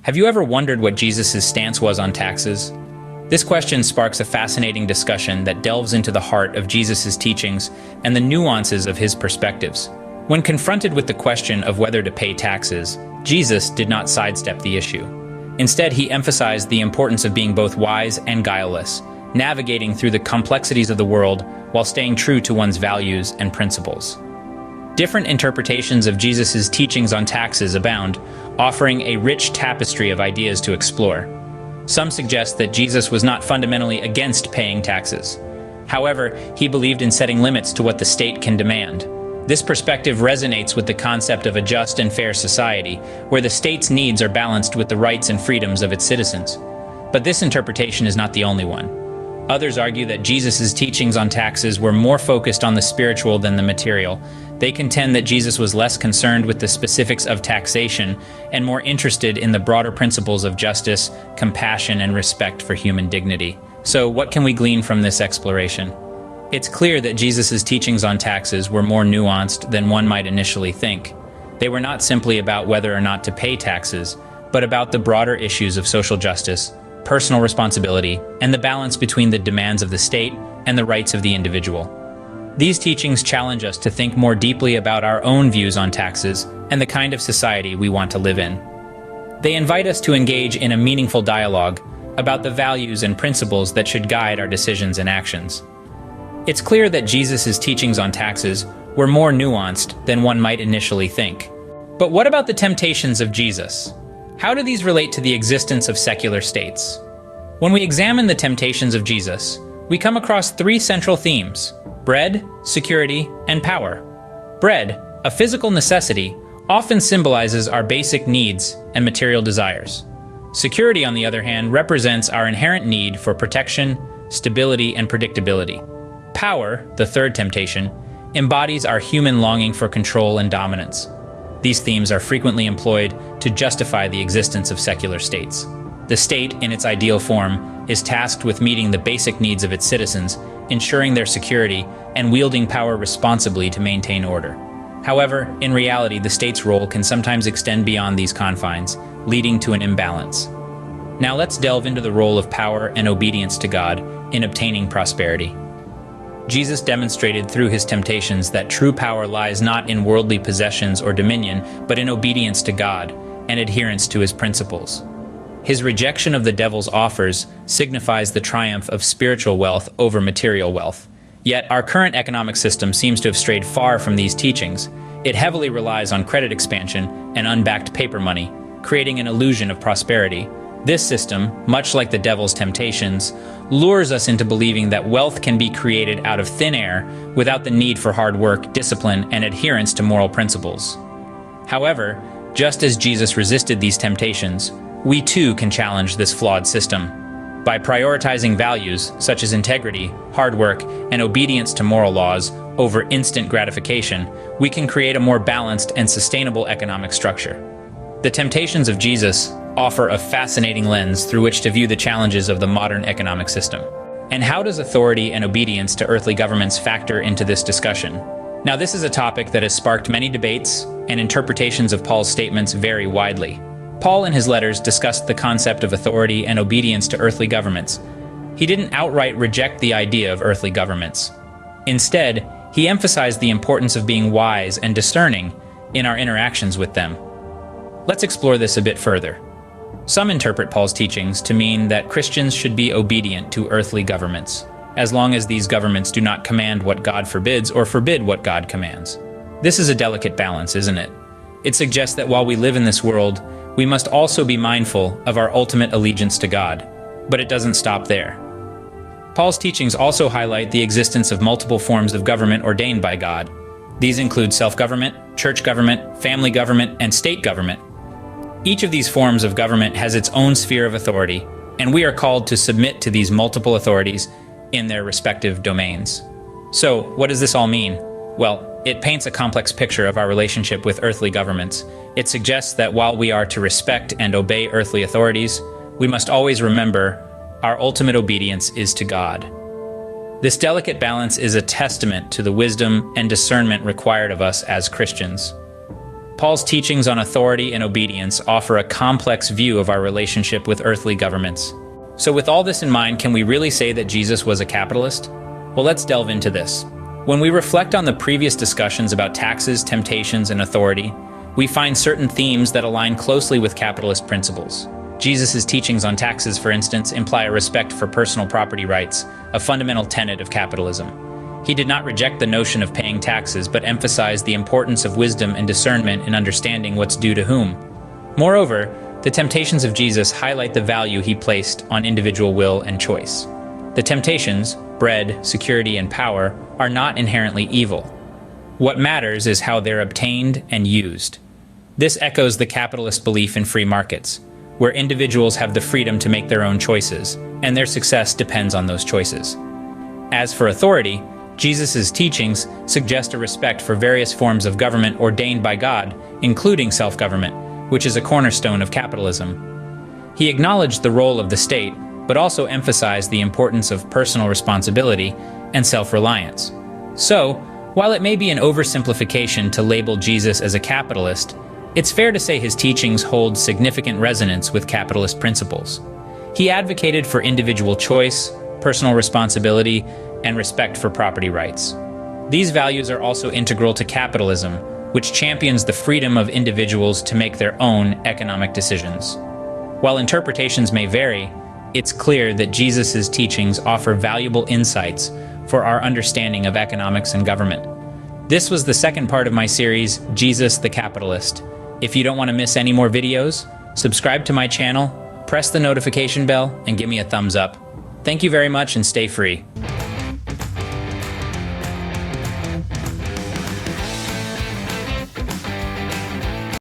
Have you ever wondered what Jesus' stance was on taxes? This question sparks a fascinating discussion that delves into the heart of Jesus' teachings and the nuances of his perspectives. When confronted with the question of whether to pay taxes, Jesus did not sidestep the issue. Instead, he emphasized the importance of being both wise and guileless, navigating through the complexities of the world while staying true to one's values and principles. Different interpretations of Jesus' teachings on taxes abound, offering a rich tapestry of ideas to explore. Some suggest that Jesus was not fundamentally against paying taxes. However, he believed in setting limits to what the state can demand. This perspective resonates with the concept of a just and fair society, where the state's needs are balanced with the rights and freedoms of its citizens. But this interpretation is not the only one. Others argue that Jesus' teachings on taxes were more focused on the spiritual than the material. They contend that Jesus was less concerned with the specifics of taxation and more interested in the broader principles of justice, compassion, and respect for human dignity. So, what can we glean from this exploration? It's clear that Jesus' teachings on taxes were more nuanced than one might initially think. They were not simply about whether or not to pay taxes, but about the broader issues of social justice, personal responsibility, and the balance between the demands of the state and the rights of the individual. These teachings challenge us to think more deeply about our own views on taxes and the kind of society we want to live in. They invite us to engage in a meaningful dialogue about the values and principles that should guide our decisions and actions. It's clear that Jesus' teachings on taxes were more nuanced than one might initially think. But what about the temptations of Jesus? How do these relate to the existence of secular states? When we examine the temptations of Jesus, we come across three central themes: bread, security, and power. Bread, a physical necessity, often symbolizes our basic needs and material desires. Security, on the other hand, represents our inherent need for protection, stability, and predictability. Power, the third temptation, embodies our human longing for control and dominance. These themes are frequently employed to justify the existence of secular states. The state, in its ideal form, is tasked with meeting the basic needs of its citizens, ensuring their security, and wielding power responsibly to maintain order. However, in reality, the state's role can sometimes extend beyond these confines, leading to an imbalance. Now let's delve into the role of power and obedience to God in obtaining prosperity. Jesus demonstrated through his temptations that true power lies not in worldly possessions or dominion, but in obedience to God and adherence to his principles. His rejection of the devil's offers signifies the triumph of spiritual wealth over material wealth. Yet our current economic system seems to have strayed far from these teachings. It heavily relies on credit expansion and unbacked paper money, creating an illusion of prosperity. This system, much like the devil's temptations, lures us into believing that wealth can be created out of thin air without the need for hard work, discipline, and adherence to moral principles. However, just as Jesus resisted these temptations, we too can challenge this flawed system. By prioritizing values such as integrity, hard work, and obedience to moral laws over instant gratification, we can create a more balanced and sustainable economic structure. The temptations of Jesus offer a fascinating lens through which to view the challenges of the modern economic system. And how does authority and obedience to earthly governments factor into this discussion? Now, this is a topic that has sparked many debates, and interpretations of Paul's statements vary widely. Paul in his letters discussed the concept of authority and obedience to earthly governments. He didn't outright reject the idea of earthly governments. Instead, he emphasized the importance of being wise and discerning in our interactions with them. Let's explore this a bit further. Some interpret Paul's teachings to mean that Christians should be obedient to earthly governments, as long as these governments do not command what God forbids or forbid what God commands. This is a delicate balance, isn't it? It suggests that while we live in this world, we must also be mindful of our ultimate allegiance to God. But it doesn't stop there. Paul's teachings also highlight the existence of multiple forms of government ordained by God. These include self-government, church government, family government, and state government. Each of these forms of government has its own sphere of authority, and we are called to submit to these multiple authorities in their respective domains. So, what does this all mean? Well, it paints a complex picture of our relationship with earthly governments. It suggests that while we are to respect and obey earthly authorities, we must always remember our ultimate obedience is to God. This delicate balance is a testament to the wisdom and discernment required of us as Christians. Paul's teachings on authority and obedience offer a complex view of our relationship with earthly governments. So with all this in mind, can we really say that Jesus was a capitalist? Well, let's delve into this. When we reflect on the previous discussions about taxes, temptations, and authority, we find certain themes that align closely with capitalist principles. Jesus' teachings on taxes, for instance, imply a respect for personal property rights, a fundamental tenet of capitalism. He did not reject the notion of paying taxes, but emphasized the importance of wisdom and discernment in understanding what's due to whom. Moreover, the temptations of Jesus highlight the value he placed on individual will and choice. The temptations, bread, security, and power, are not inherently evil. What matters is how they're obtained and used. This echoes the capitalist belief in free markets, where individuals have the freedom to make their own choices, and their success depends on those choices. As for authority, Jesus' teachings suggest a respect for various forms of government ordained by God, including self-government, which is a cornerstone of capitalism. He acknowledged the role of the state, but also emphasized the importance of personal responsibility and self-reliance. So, while it may be an oversimplification to label Jesus as a capitalist, it's fair to say his teachings hold significant resonance with capitalist principles. He advocated for individual choice, personal responsibility, and respect for property rights. These values are also integral to capitalism, which champions the freedom of individuals to make their own economic decisions. While interpretations may vary, it's clear that Jesus' teachings offer valuable insights for our understanding of economics and government. This was the second part of my series, Jesus the Capitalist. If you don't want to miss any more videos, subscribe to my channel, press the notification bell, and give me a thumbs up. Thank you very much and stay free.